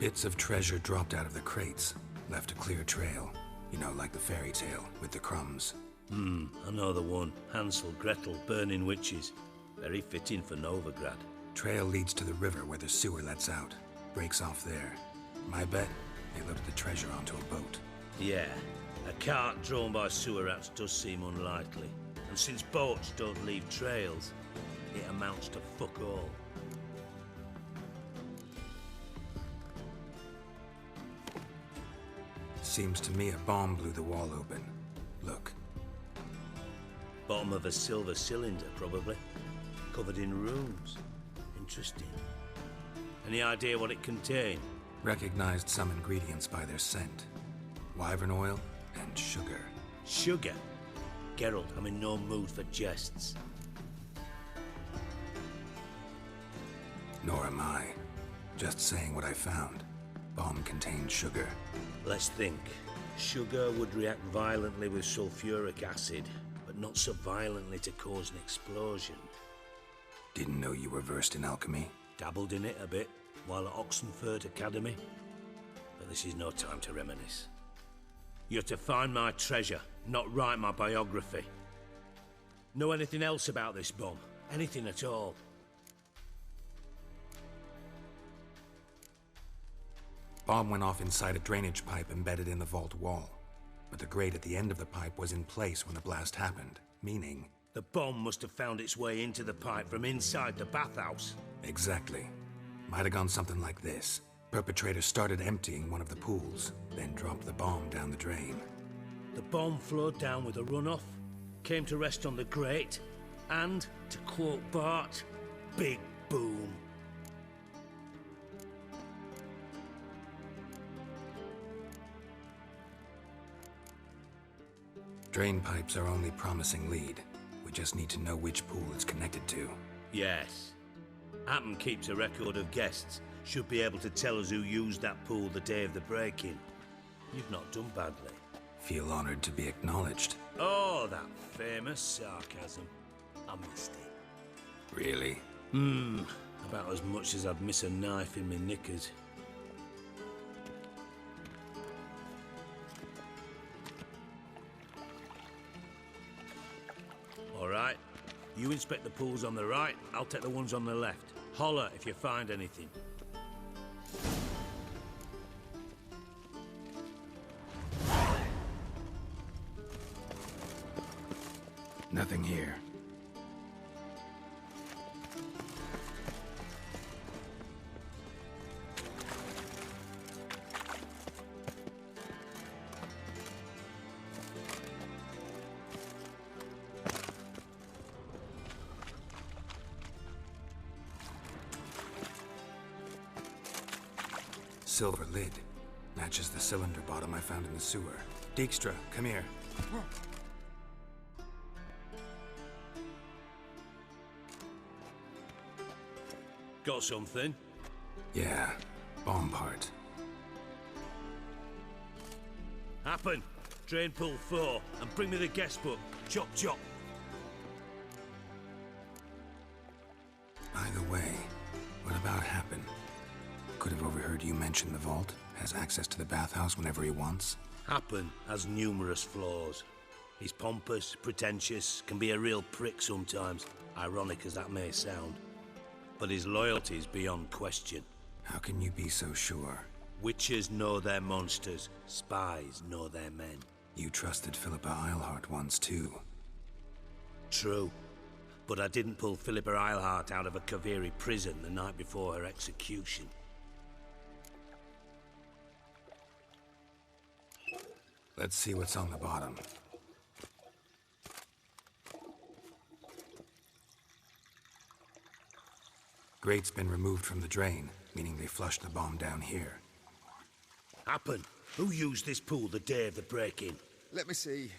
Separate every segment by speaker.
Speaker 1: Bits of treasure dropped out of the crates, left a clear trail. You know, like the fairy tale, with the crumbs.
Speaker 2: I know the one. Hansel, Gretel, burning witches. Very fitting for Novigrad.
Speaker 1: Trail leads to the river where the sewer lets out. Breaks off there. My bet, they loaded the treasure onto a boat.
Speaker 2: Yeah, a cart drawn by sewer rats does seem unlikely. And since boats don't leave trails, it amounts to fuck all.
Speaker 1: Seems to me a bomb blew the wall open. Look.
Speaker 2: Bottom of a silver cylinder, probably. Covered in runes. Interesting. Any idea what it contained?
Speaker 1: Recognized some ingredients by their scent. Wyvern oil and sugar.
Speaker 2: Sugar? Geralt, I'm in no mood for jests.
Speaker 1: Nor am I. Just saying what I found. Bomb contained sugar.
Speaker 2: Let's think. Sugar would react violently with sulfuric acid, but not so violently to cause an explosion.
Speaker 1: Didn't know you were versed in alchemy.
Speaker 2: Dabbled in it a bit while at Oxenford Academy. But this is no time to reminisce. You're to find my treasure, not write my biography. Know anything else about this bomb? Anything at all?
Speaker 1: Bomb went off inside a drainage pipe embedded in the vault wall. But the grate at the end of the pipe was in place when the blast happened, meaning...
Speaker 2: The bomb must have found its way into the pipe from inside the bathhouse.
Speaker 1: Exactly. Might have gone something like this. Perpetrator started emptying one of the pools, then dropped the bomb down the drain.
Speaker 2: The bomb flowed down with a runoff, came to rest on the grate, and, to quote Bart, big boom.
Speaker 1: Drain pipes are only promising lead. We just need to know which pool it's connected to.
Speaker 2: Yes. Appen keeps a record of guests. Should be able to tell us who used that pool the day of the break-in. You've not done badly.
Speaker 1: Feel honored to be acknowledged.
Speaker 2: Oh, that famous sarcasm. I missed it.
Speaker 1: Really?
Speaker 2: About as much as I'd miss a knife in my knickers. All right. You inspect the pools on the right, I'll take the ones on the left. Holler if you find anything.
Speaker 1: Nothing here. Silver lid. Matches the cylinder bottom I found in the sewer. Dijkstra, come here.
Speaker 2: Got something?
Speaker 1: Yeah, bomb part.
Speaker 2: Happen. Drain pool 4, and bring me the guest book. Chop chop.
Speaker 1: By the way, what about Happen? Could have overheard you mention the vault. Has access to the bathhouse whenever he wants.
Speaker 2: Happen has numerous flaws. He's pompous, pretentious, can be a real prick sometimes, ironic as that may sound. But his loyalty's beyond question.
Speaker 1: How can you be so sure?
Speaker 2: Witches know their monsters, spies know their men.
Speaker 1: You trusted Philippa Eilhart once too.
Speaker 2: True. But I didn't pull Philippa Eilhart out of a Kaviri prison the night before her execution.
Speaker 1: Let's see what's on the bottom. Grate's been removed from the drain, meaning they flushed the bomb down here.
Speaker 2: Happen. Who used this pool the day of the break-in?
Speaker 3: Let me see.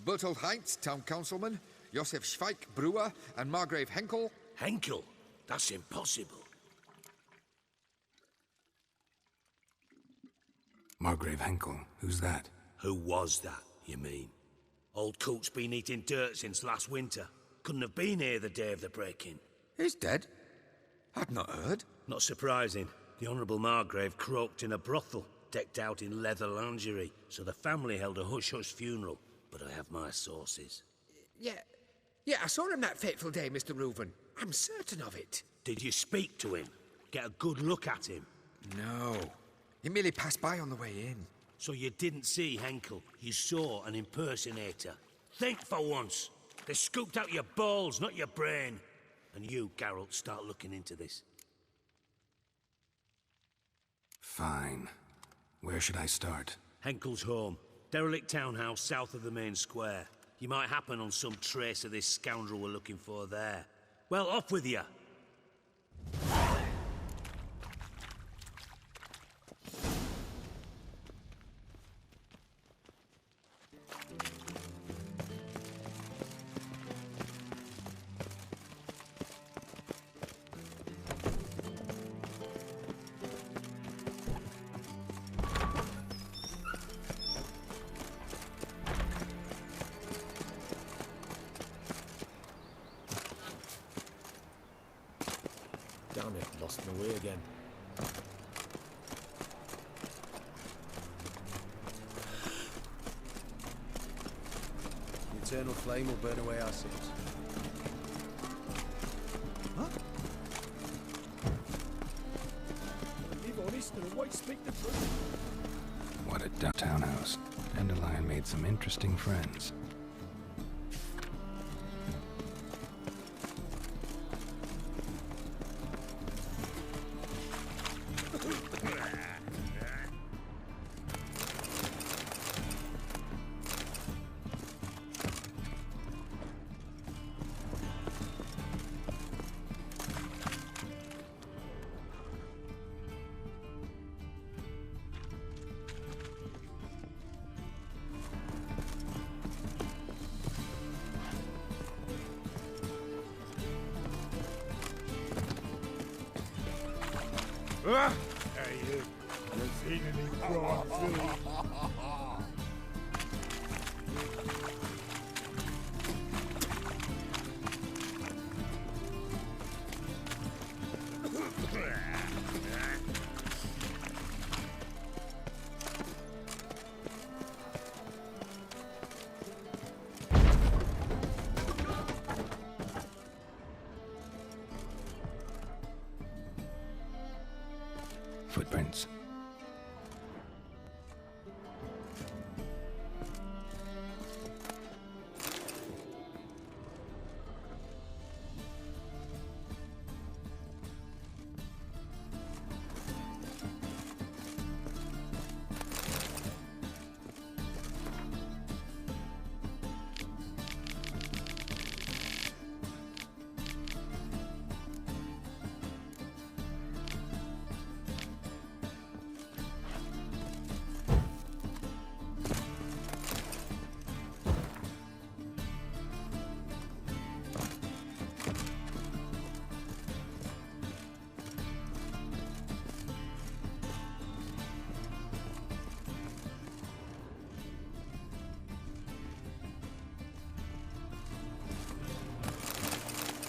Speaker 3: Bertold Heinz, town councilman, Josef Schweik, brewer, and Margrave Henkel.
Speaker 2: Henkel? That's impossible.
Speaker 1: Margrave Henkel? Who's that?
Speaker 2: Who was that, you mean? Old coot's been eating dirt since last winter. Couldn't have been here the day of the break-in.
Speaker 3: He's dead? I'd not heard.
Speaker 2: Not surprising. The Honourable Margrave croaked in a brothel, decked out in leather lingerie, so the family held a hush-hush funeral. But I have my sources.
Speaker 4: Yeah, I saw him that fateful day, Mr. Reuven. I'm certain of it.
Speaker 2: Did you speak to him? Get a good look at him?
Speaker 3: No. He merely passed by on the way in.
Speaker 2: So you didn't see Henkel, you saw an impersonator. Think for once. They scooped out your balls, not your brain. And you, Geralt, start looking into this.
Speaker 1: Fine. Where should I start?
Speaker 2: Henkel's home. Derelict townhouse south of the main square. You might happen on some trace of this scoundrel we're looking for there. Well, off with you!
Speaker 5: Damn it, lost my way again. The eternal flame will burn away our sins. Huh? Live honest and always speak the truth.
Speaker 1: What a townhouse. Dandelion made some interesting friends.
Speaker 6: Hey, you. You seen any crime, silly?
Speaker 1: Footprints.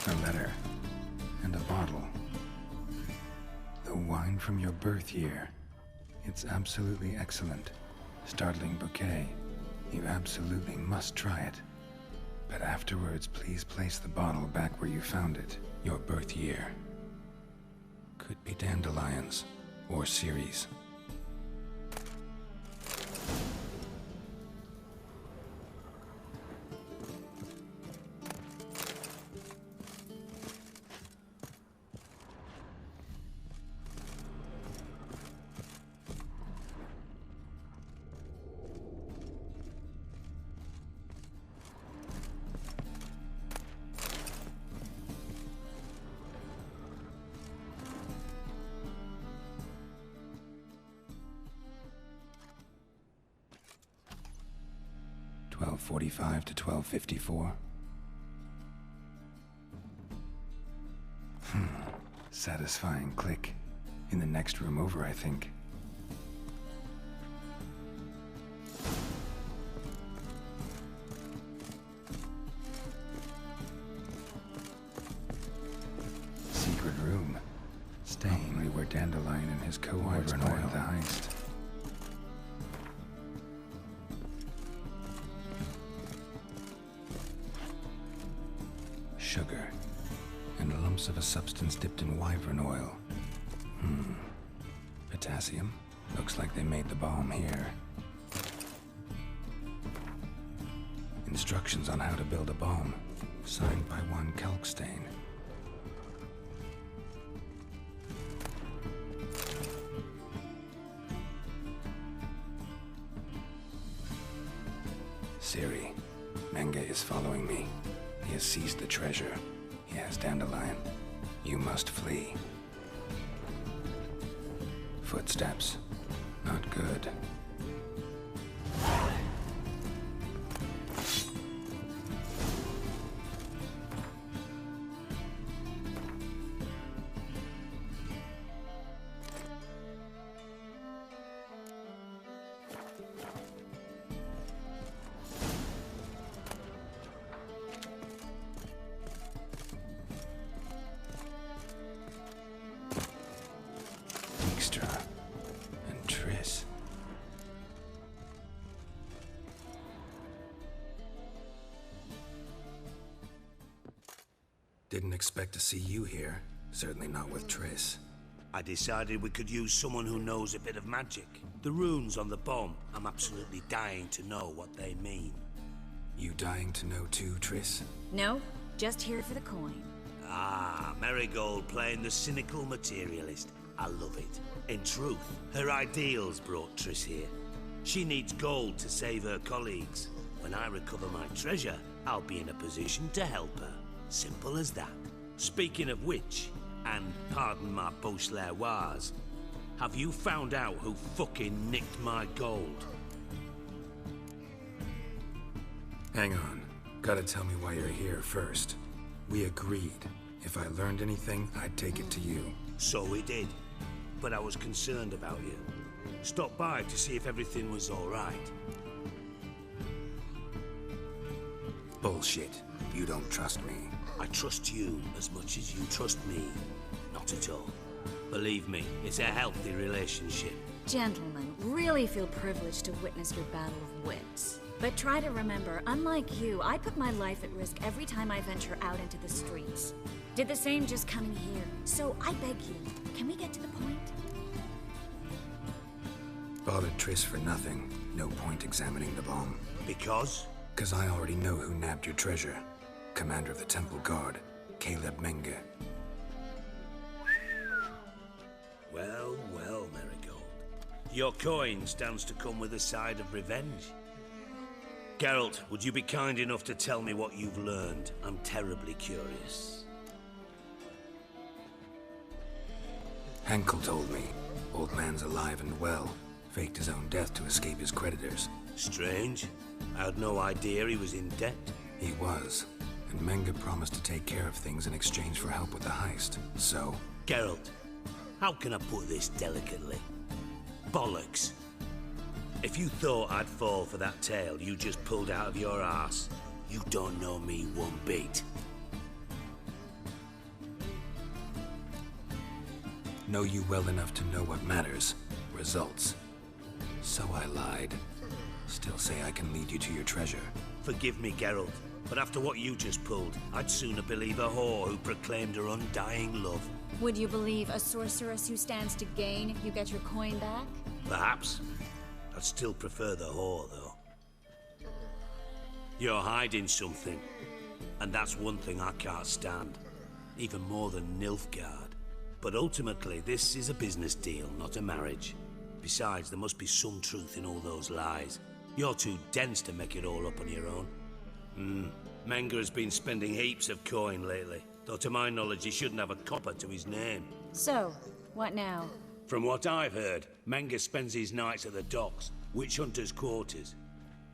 Speaker 1: A letter. And a bottle. The wine from your birth year. It's absolutely excellent. Startling bouquet. You absolutely must try it. But afterwards, please place the bottle back where you found it. Your birth year. Could be dandelions. Or Ceres. .45 to 12:54. Satisfying click. In the next room over, I think. Secret room. Probably where Dandelion and his cohorts planned the heist. Sugar, and lumps of a substance dipped in wyvern oil. Potassium? Looks like they made the bomb here. Instructions on how to build a bomb, signed by one Kalkstain. Siri, Menge is following me. He has seized the treasure. He has Dandelion. You must flee. Footsteps. Not good. And Triss. Didn't expect to see you here. Certainly not with Triss.
Speaker 2: I decided we could use someone who knows a bit of magic. The runes on the bomb, I'm absolutely dying to know what they mean.
Speaker 1: You dying to know too, Triss?
Speaker 7: No, just here for the coin.
Speaker 2: Ah, Marigold playing the cynical materialist. I love it. In truth, her ideals brought Triss here. She needs gold to save her colleagues. When I recover my treasure, I'll be in a position to help her. Simple as that. Speaking of which, and pardon my Beauclervoise, have you found out who fucking nicked my gold?
Speaker 1: Hang on. Gotta tell me why you're here first. We agreed. If I learned anything, I'd take it to you.
Speaker 2: So we did. But I was concerned about you. Stopped by to see if everything was all right.
Speaker 1: Bullshit. You don't trust me.
Speaker 2: I trust you as much as you trust me. Not at all. Believe me, it's a healthy relationship.
Speaker 7: Gentlemen, really feel privileged to witness your battle of wits. But try to remember, unlike you, I put my life at risk every time I venture out into the streets. Did the same just coming here. So I beg you, can we get to the point?
Speaker 1: Bothered Triss for nothing. No point examining the bomb.
Speaker 2: Because?
Speaker 1: 'Cause I already know who nabbed your treasure. Commander of the Temple Guard, Caleb Menge.
Speaker 2: Well, well, Marigold. Your coin stands to come with a side of revenge. Geralt, would you be kind enough to tell me what you've learned? I'm terribly curious.
Speaker 1: Henkel told me. Old man's alive and well. Faked his own death to escape his creditors.
Speaker 2: Strange. I had no idea he was in debt.
Speaker 1: He was. And Menge promised to take care of things in exchange for help with the heist. So?
Speaker 2: Geralt, how can I put this delicately? Bollocks. If you thought I'd fall for that tale you just pulled out of your arse, you don't know me one bit.
Speaker 1: Know you well enough to know what matters. Results. So I lied. Still say I can lead you to your treasure.
Speaker 2: Forgive me, Geralt, but after what you just pulled, I'd sooner believe a whore who proclaimed her undying love.
Speaker 7: Would you believe a sorceress who stands to gain if you get your coin back?
Speaker 2: Perhaps. I'd still prefer the whore, though. You're hiding something, and that's one thing I can't stand. Even more than Nilfgaard. But ultimately, this is a business deal, not a marriage. Besides, there must be some truth in all those lies. You're too dense to make it all up on your own. Menge has been spending heaps of coin lately, though to my knowledge he shouldn't have a copper to his name.
Speaker 7: So, what now?
Speaker 2: From what I've heard, Menge spends his nights at the docks, witch hunters' quarters.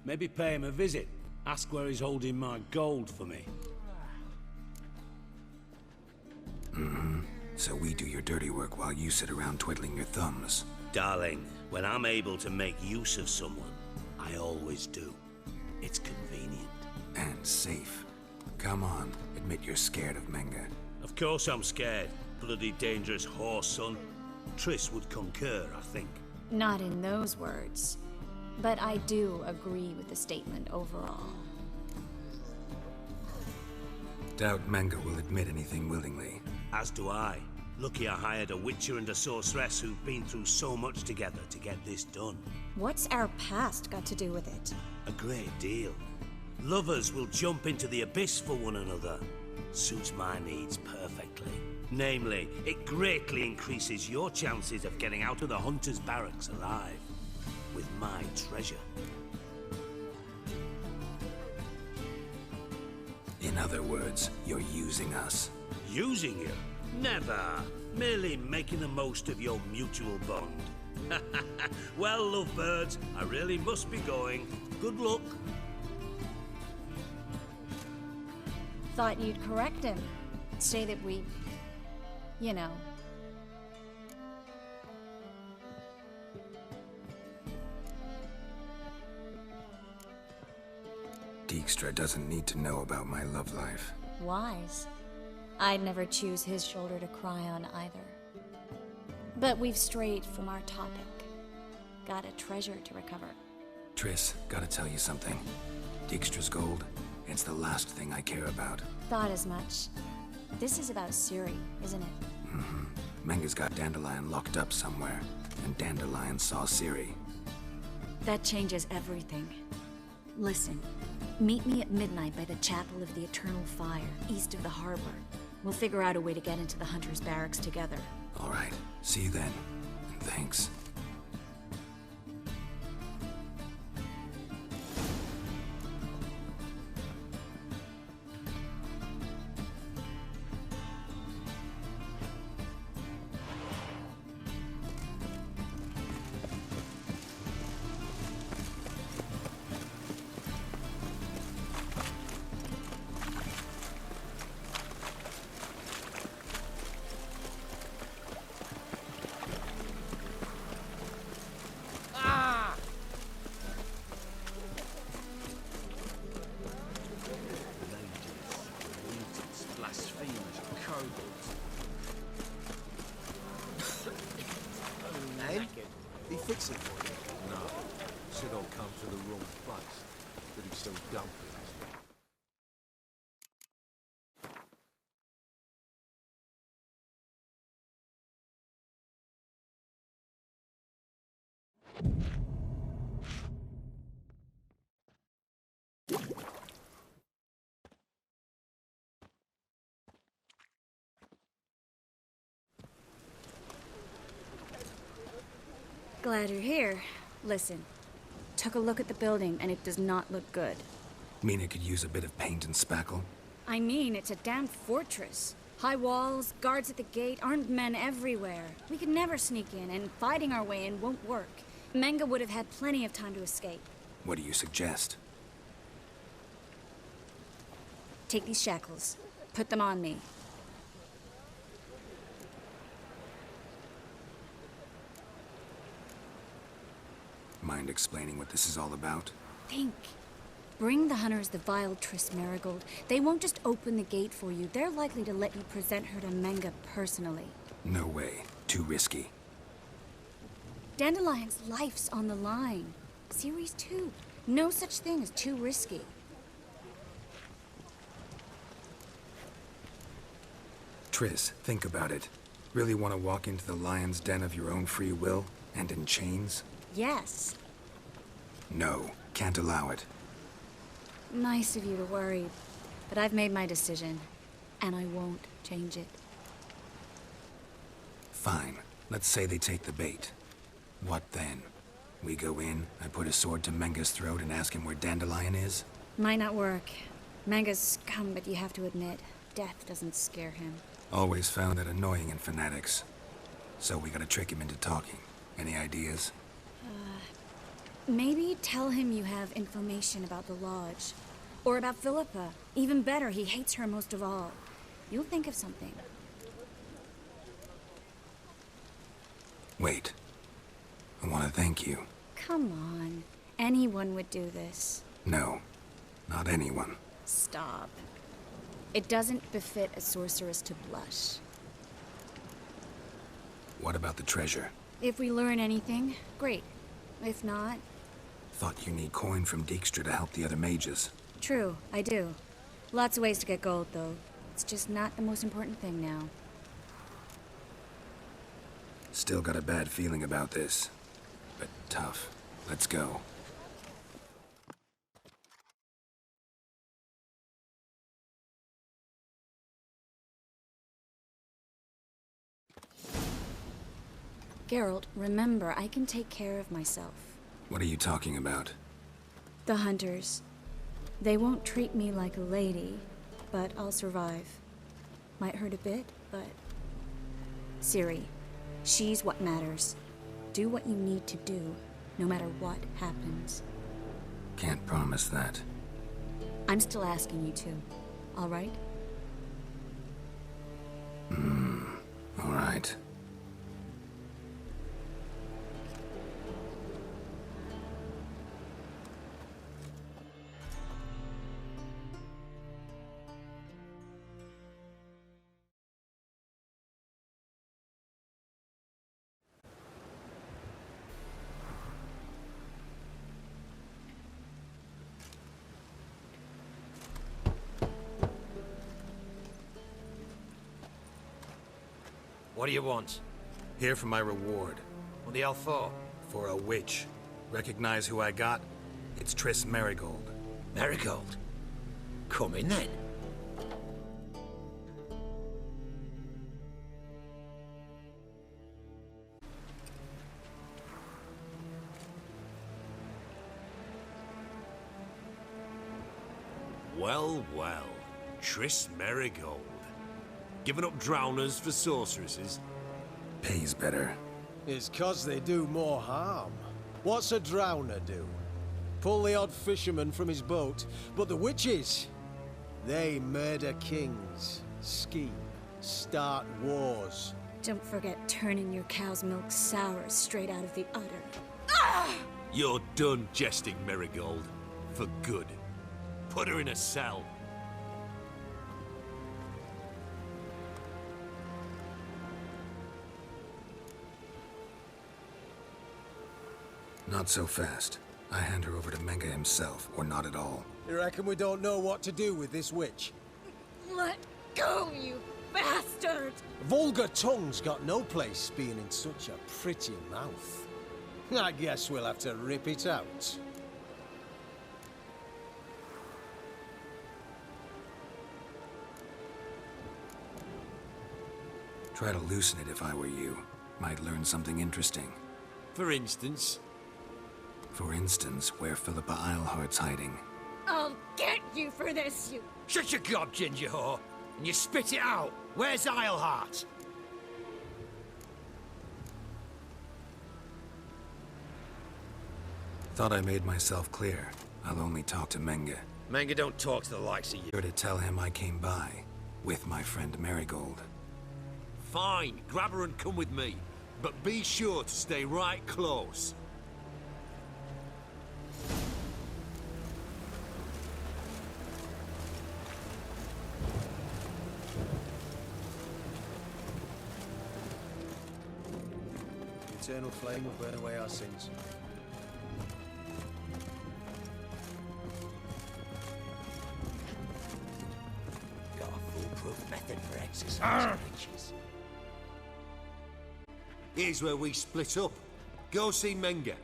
Speaker 2: Maybe pay him a visit. Ask where he's holding my gold for me.
Speaker 1: So we do your dirty work while you sit around twiddling your thumbs.
Speaker 2: Darling, when I'm able to make use of someone, I always do. It's convenient.
Speaker 1: And safe. Come on, admit you're scared of Menge.
Speaker 2: Of course I'm scared. bloody dangerous whore, son. Triss would concur, I think.
Speaker 7: Not in those words. But I do agree with the statement overall.
Speaker 1: Doubt Manga will admit anything willingly.
Speaker 2: As do I. Lucky I hired a witcher and a sorceress who've been through so much together to get this done.
Speaker 7: What's our past got to do with it?
Speaker 2: A great deal. Lovers will jump into the abyss for one another. Suits my needs perfectly. Namely, it greatly increases your chances of getting out of the Hunter's barracks alive. With my treasure.
Speaker 1: In other words, you're using us.
Speaker 2: Using you? Never. Merely making the most of your mutual bond. Well, lovebirds, I really must be going. Good luck.
Speaker 7: Thought you'd correct him. Say that we... you know...
Speaker 1: Dijkstra doesn't need to know about my love life.
Speaker 7: wise. I'd never choose his shoulder to cry on either. But we've strayed from our topic. Got a treasure to recover.
Speaker 1: Triss, gotta tell you something. Dijkstra's gold, it's the last thing I care about.
Speaker 7: Thought as much. This is about Ciri, isn't it?
Speaker 1: Mm-hmm. Manga's got Dandelion locked up somewhere, and Dandelion saw Ciri.
Speaker 7: That changes everything. Listen, meet me at midnight by the Chapel of the Eternal Fire, east of the harbor. We'll figure out a way to get into the Hunter's barracks together.
Speaker 1: All right, see you then, and thanks.
Speaker 8: Fix it for you? No. Said I'll come to the wrong place. But he's so dumb.
Speaker 7: Glad you're here. Listen, took a look at the building and it does not look good.
Speaker 1: Mean it could use a bit of paint and spackle?
Speaker 7: I mean, it's a damn fortress. High walls, guards at the gate, armed men everywhere. We could never sneak in, and fighting our way in won't work. Manga would have had plenty of time to escape.
Speaker 1: What do you suggest?
Speaker 7: Take these shackles. Put them on me.
Speaker 1: Mind explaining what this is all about?
Speaker 7: Think. Bring the hunters the vile Triss Marigold. They won't just open the gate for you. They're likely to let you present her to Manga personally.
Speaker 1: No way. Too risky.
Speaker 7: Dandelion's life's on the line. Ciri's too. No such thing as too risky.
Speaker 1: Triss, think about it. Really want to walk into the lion's den of your own free will, and in chains?
Speaker 7: Yes.
Speaker 1: No, can't allow it.
Speaker 7: Nice of you to worry, but I've made my decision, and I won't change it.
Speaker 1: Fine. Let's say they take the bait. What then? We go in, I put a sword to Manga's throat and ask him where Dandelion is?
Speaker 7: Might not work. Manga's scum, but you have to admit, death doesn't scare him.
Speaker 1: Always found that annoying in fanatics. So we gotta trick him into talking. Any ideas?
Speaker 7: Maybe tell him you have information about the Lodge. Or about Philippa. Even better, he hates her most of all. You'll think of something.
Speaker 1: Wait. I want to thank you.
Speaker 7: Come on. Anyone would do this.
Speaker 1: No. Not anyone.
Speaker 7: Stop. It doesn't befit a sorceress to blush.
Speaker 1: What about the treasure?
Speaker 7: If we learn anything, great. If not,
Speaker 1: Thought you need coin from Dijkstra to help the other mages.
Speaker 7: true, I do. Lots of ways to get gold, though. It's just not the most important thing now.
Speaker 1: Still got a bad feeling about this. But tough. Let's go.
Speaker 7: Geralt, remember, I can take care of myself.
Speaker 1: What are you talking about?
Speaker 7: The hunters. They won't treat me like a lady, but I'll survive. Might hurt a bit, but... Ciri, she's what matters. Do what you need to do, no matter what happens.
Speaker 1: Can't promise that.
Speaker 7: I'm still asking you to, all right?
Speaker 1: All right.
Speaker 9: What do you want?
Speaker 1: Here for my reward.
Speaker 9: What the hell for?
Speaker 1: For a witch. Recognize who I got? It's Triss Merigold.
Speaker 9: Marigold. Come in then.
Speaker 2: Well, well. Triss Merigold. Giving up drowners for sorceresses?
Speaker 1: Pays better.
Speaker 5: It's 'cause they do more harm. What's a drowner do? Pull the odd fisherman from his boat, but the witches, they murder kings, scheme, start wars.
Speaker 7: Don't forget turning your cow's milk sour straight out of the udder.
Speaker 2: You're done jesting, Merigold. For good. Put her in a cell.
Speaker 1: Not so fast. I hand her over to Menge himself, or not at all.
Speaker 5: You reckon we don't know what to do with this witch?
Speaker 7: Let go, you bastard!
Speaker 5: Vulgar tongue's got no place being in such a pretty mouth. I guess we'll have to rip it out.
Speaker 1: Try to loosen it if I were you. Might learn something interesting.
Speaker 2: For instance?
Speaker 1: For instance, where Philippa Eilhart's hiding.
Speaker 7: I'll get you for this, you...
Speaker 9: Shut your gob, ginger whore, and you spit it out. Where's Eilhart?
Speaker 1: Thought I made myself clear. I'll only talk to Menge.
Speaker 9: Manga don't talk to the likes of you.
Speaker 1: Sure to tell him I came by, with my friend Merigold.
Speaker 2: Fine, grab her and come with me. But be sure to stay right close.
Speaker 5: The eternal flame will burn away our sins.
Speaker 9: Got a foolproof method for exercising witches.
Speaker 2: Here's where we split up. Go see Menge.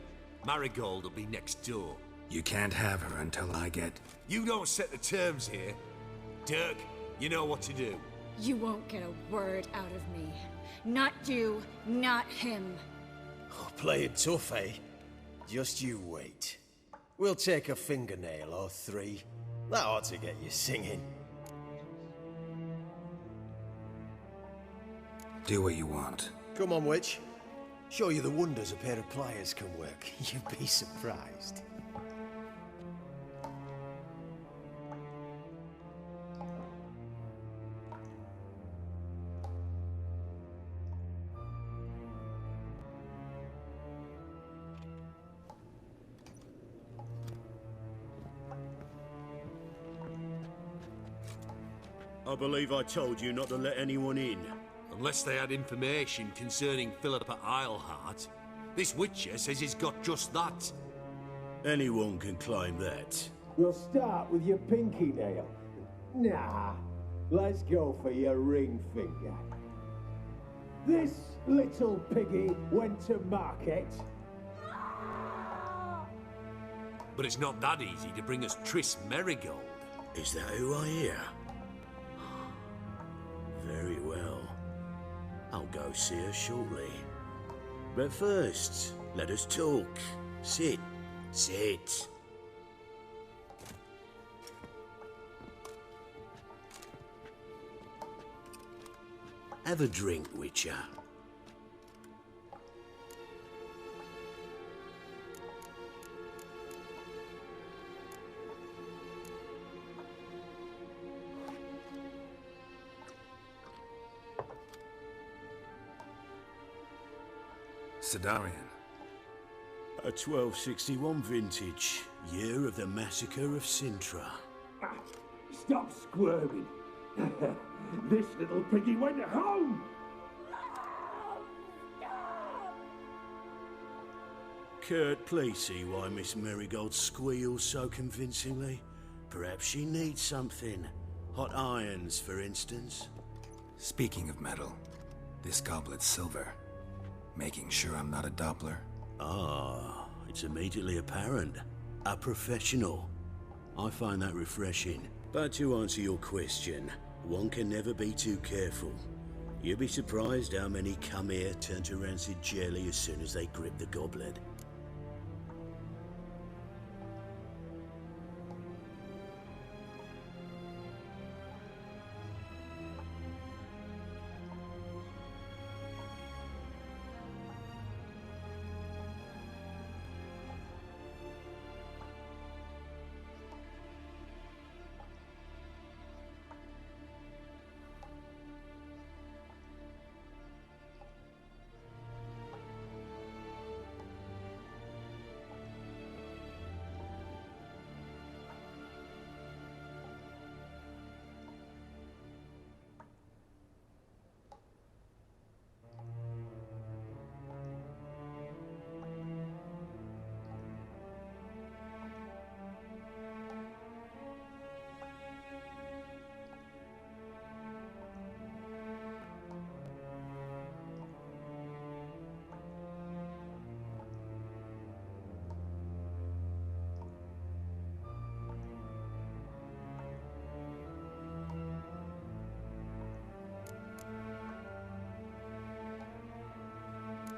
Speaker 2: Marigold will be next door.
Speaker 1: You can't have her until I get...
Speaker 2: You don't set the terms here. Dirk, you know what to do.
Speaker 7: You won't get a word out of me. Not you, not him.
Speaker 5: Oh, playing tough, eh? Just you wait. We'll take a fingernail or three. That ought to get you singing.
Speaker 1: Do what you want.
Speaker 5: Come on, witch. Show you the wonders a pair of pliers can work. You'd be surprised.
Speaker 10: I believe I told you not to let anyone in.
Speaker 8: Unless they had information concerning Philippa Eilhart. This Witcher says he's got just that.
Speaker 2: Anyone can claim that.
Speaker 10: We'll start with your pinky nail. Nah, let's go for your ring finger. This little piggy went to market.
Speaker 8: But it's not that easy to bring us Triss Merigold.
Speaker 2: Is that who I hear? Very well. I'll go see her shortly. But first, let us talk. Sit. Sit. Have a drink, Witcher.
Speaker 1: Sidarian.
Speaker 2: A 1261 vintage, year of the massacre of Sintra.
Speaker 6: Stop squirming. This little piggy went home.
Speaker 2: Kurt, please see why Miss Merigold squeals so convincingly. Perhaps she needs something. Hot irons, for instance.
Speaker 1: Speaking of metal, this goblet's silver. Making sure I'm not a Doppler.
Speaker 2: Ah, it's immediately apparent. A professional. I find that refreshing. But to answer your question, one can never be too careful. You'll be surprised how many come here turn to rancid jelly as soon as they grip the goblet.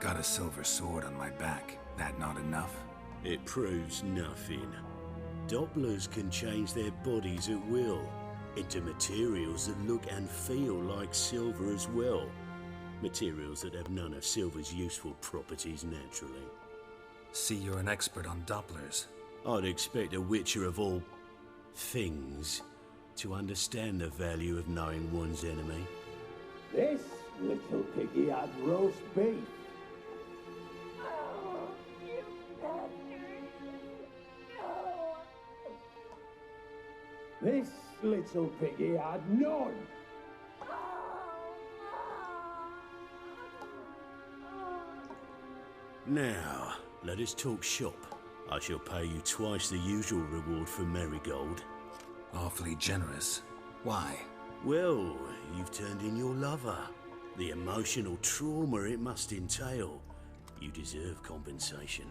Speaker 1: Got a silver sword on my back. That not enough?
Speaker 2: It proves nothing. Dopplers can change their bodies at will, into materials that look and feel like silver as well. Materials that have none of silver's useful properties naturally.
Speaker 1: See, you're an expert on Dopplers.
Speaker 2: I'd expect a Witcher of all things to understand the value of knowing one's enemy.
Speaker 10: This little piggy had roast beef. This little piggy had none.
Speaker 2: Now, let us talk shop. I shall pay you twice the usual reward for Merigold.
Speaker 1: Awfully generous. Why?
Speaker 2: Well, you've turned in your lover. The emotional trauma it must entail. You deserve compensation.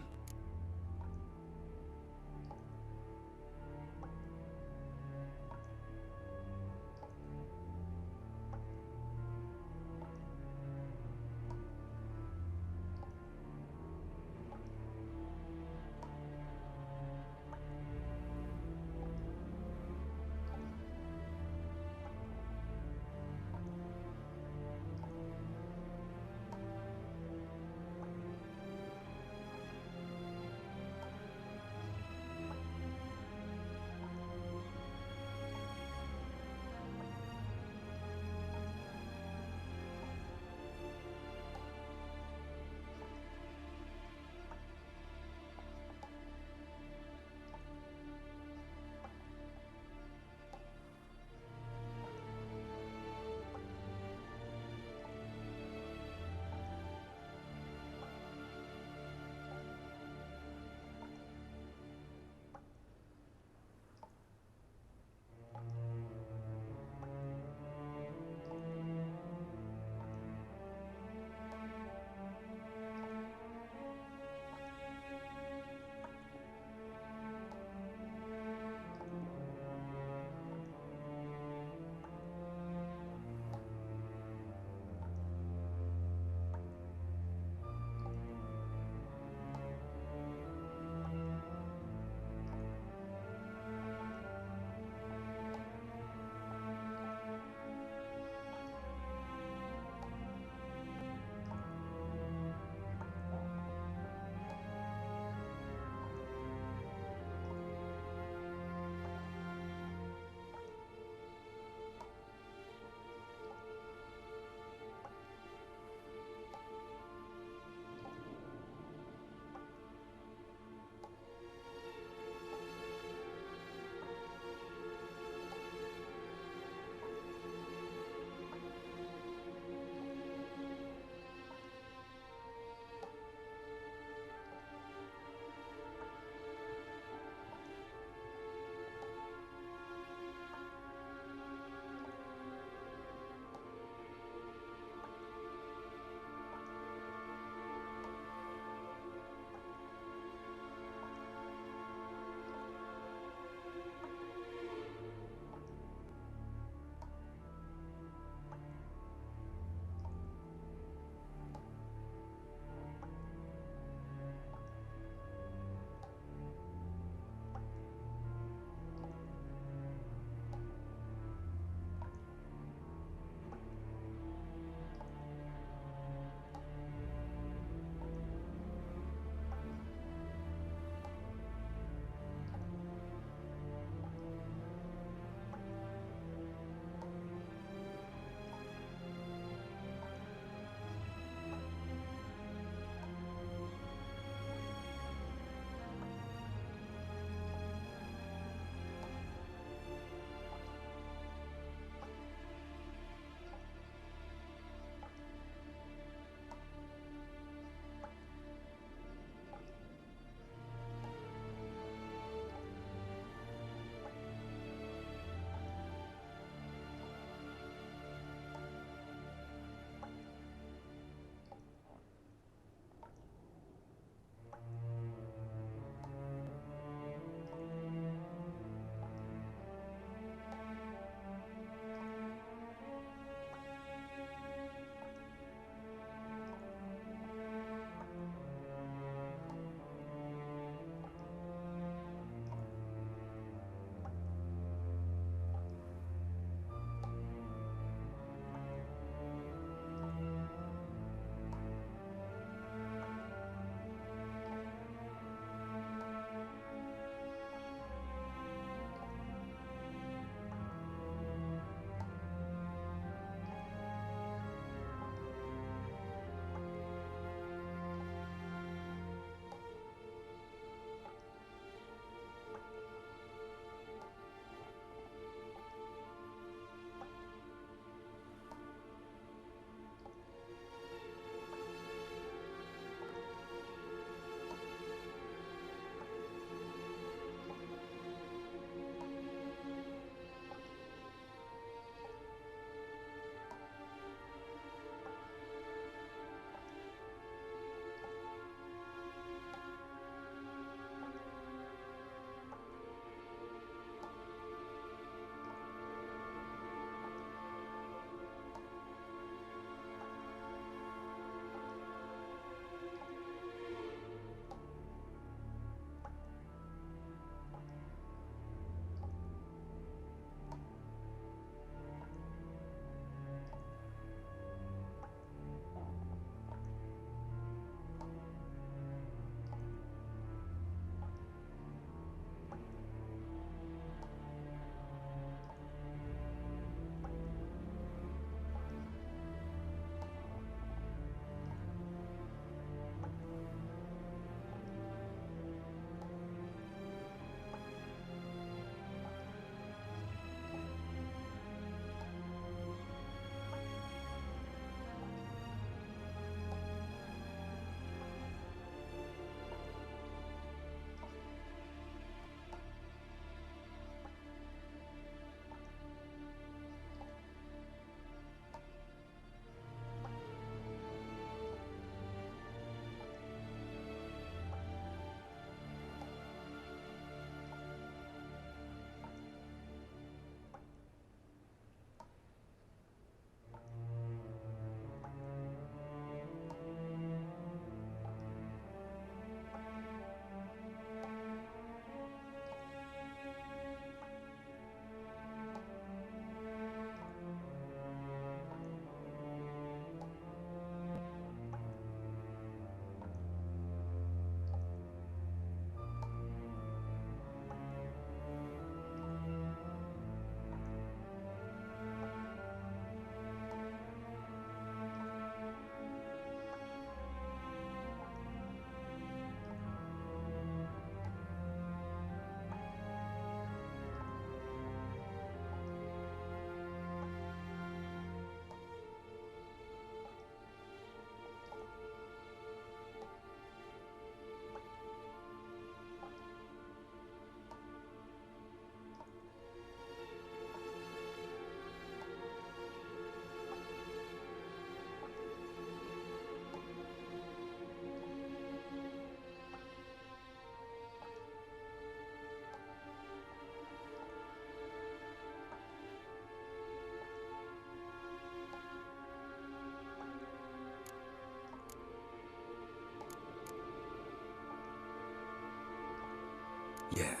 Speaker 1: Yeah,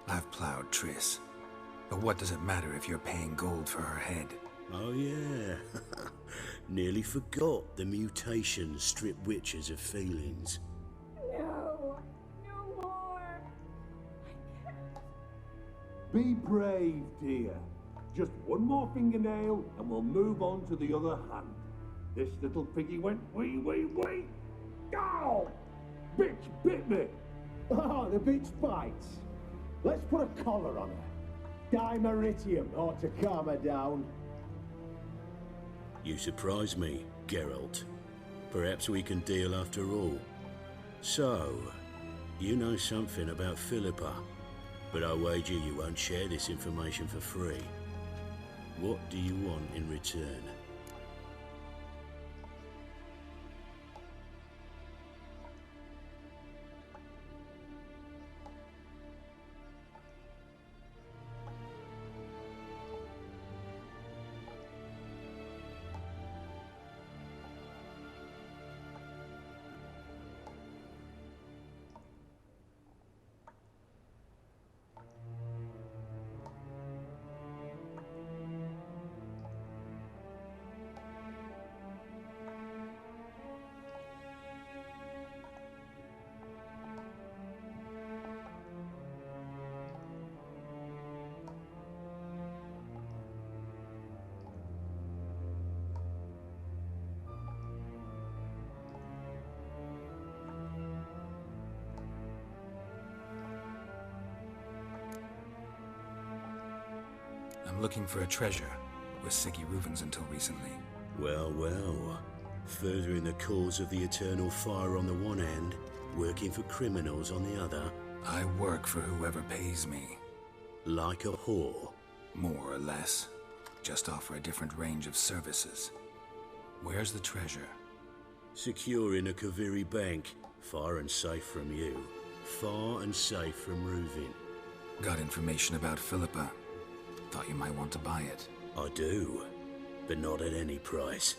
Speaker 1: I've plowed Triss. But what does it matter if you're paying gold for her head?
Speaker 2: Oh yeah. Nearly forgot the mutations strip witches of feelings.
Speaker 7: No. No more.
Speaker 10: Be brave, dear. Just one more fingernail and we'll move on to the other hand. This little piggy went wee, wee, wee. Ow! Bitch bit me. Oh, the bitch bites. Let's put a collar on her. Dimeritium ought to calm her down.
Speaker 2: You surprise me, Geralt. Perhaps we can deal after all. So, you know something about Philippa, but I wager you won't share this information for free. What do you want in return?
Speaker 1: I'm looking for a treasure. Was Siggy Reuven's until recently.
Speaker 2: Well, well. Furthering the cause of the eternal fire on the one hand, working for criminals on the other.
Speaker 1: I work for whoever pays me.
Speaker 2: Like a whore.
Speaker 1: More or less. Just offer a different range of services. Where's the treasure?
Speaker 2: Secure in a Kaviri bank. Far and safe from you. Far and safe from Reuven.
Speaker 1: Got information about Philippa. Thought you might want to buy it.
Speaker 2: I do, but not at any price.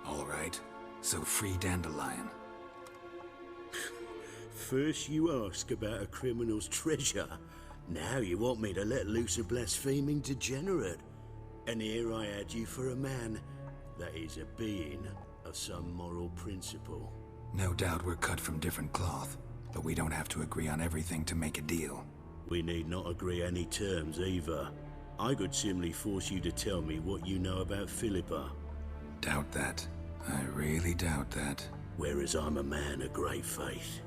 Speaker 1: All right, so free Dandelion.
Speaker 2: First you ask about a criminal's treasure. Now you want me to let loose a blaspheming degenerate. And here I had you for a man. That is a being of some moral principle.
Speaker 1: No doubt we're cut from different cloth, but we don't have to agree on everything to make a deal.
Speaker 2: We need not agree any terms either. I could simply force you to tell me what you know about Philippa.
Speaker 1: Doubt that. I really doubt that.
Speaker 2: Whereas I'm a man of great faith.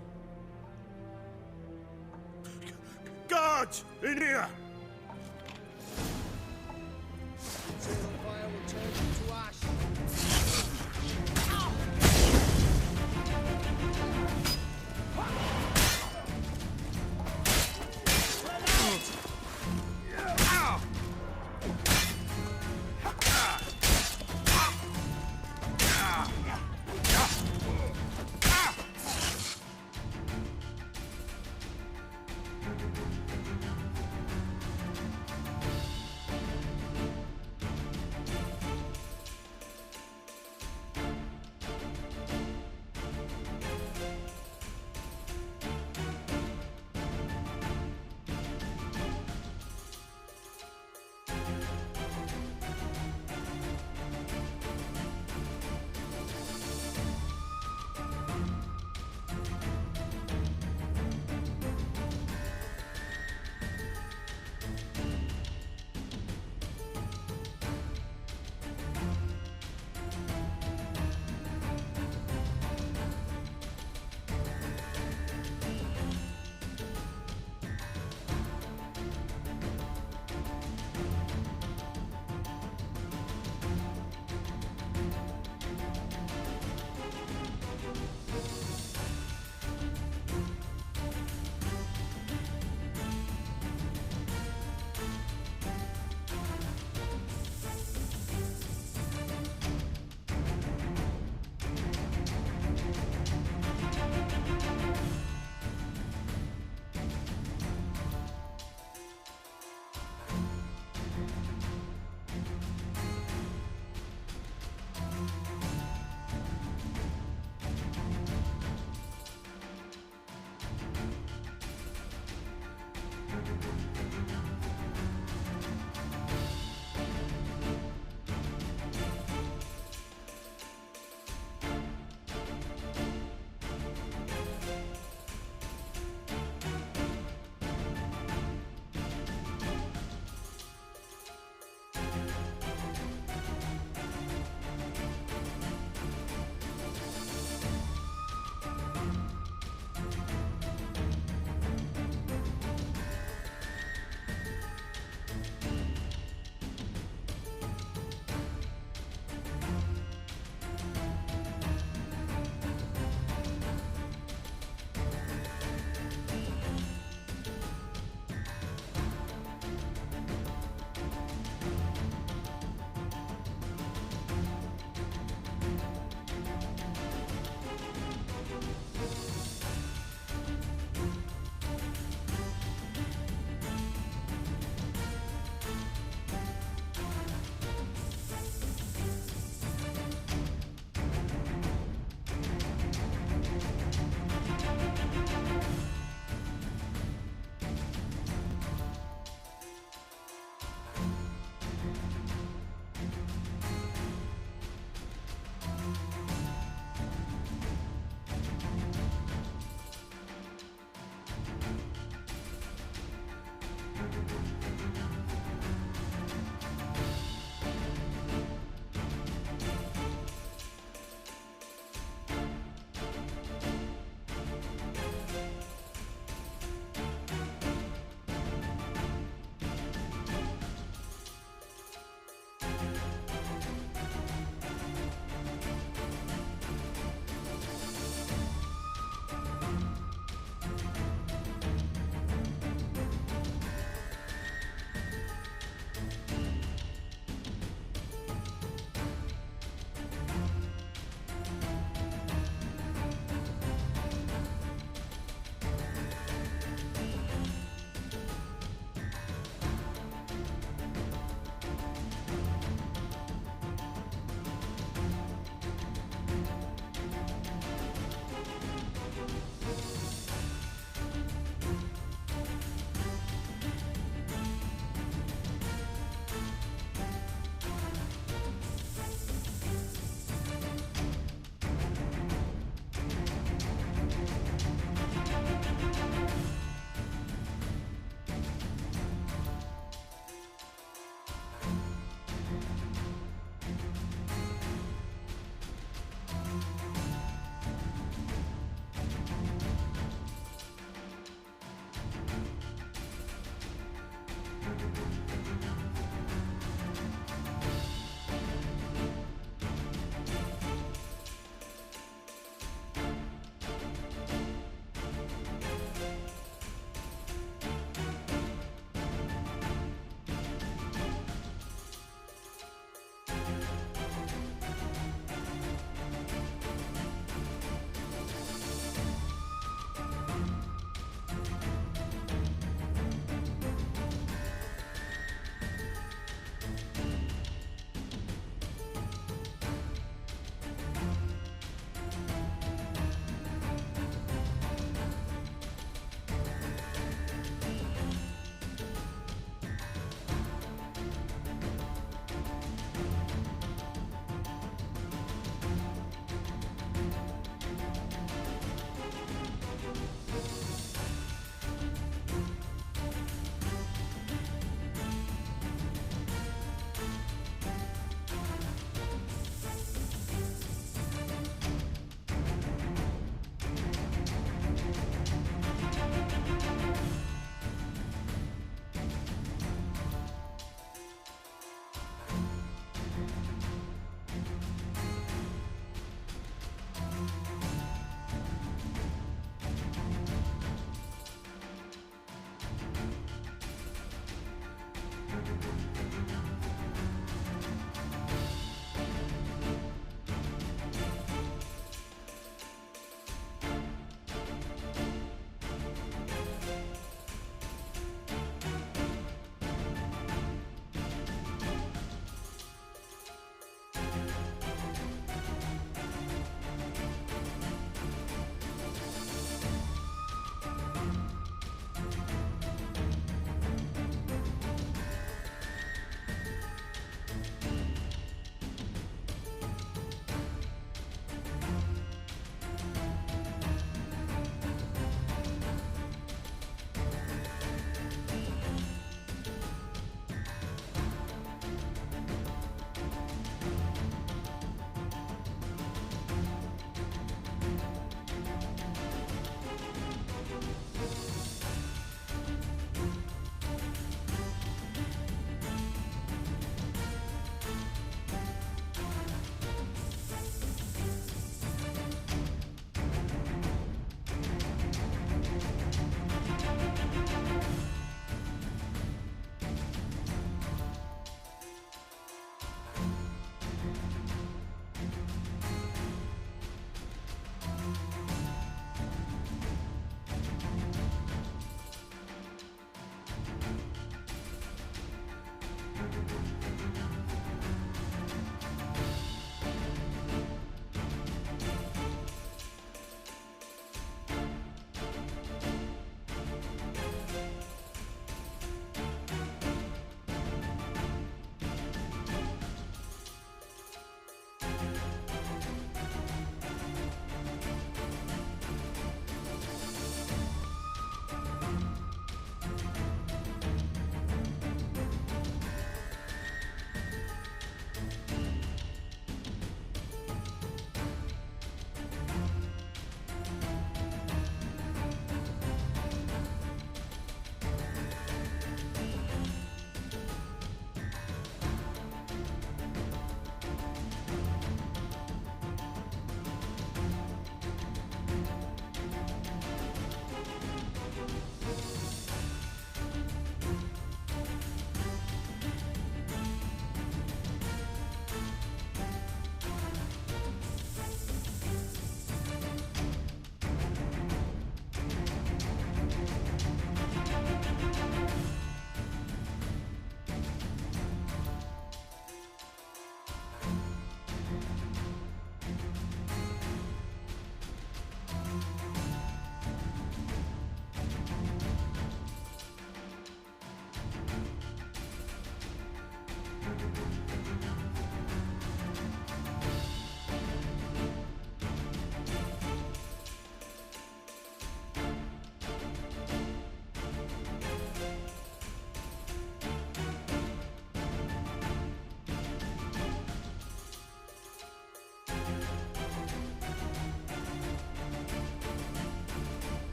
Speaker 6: Guards! In here!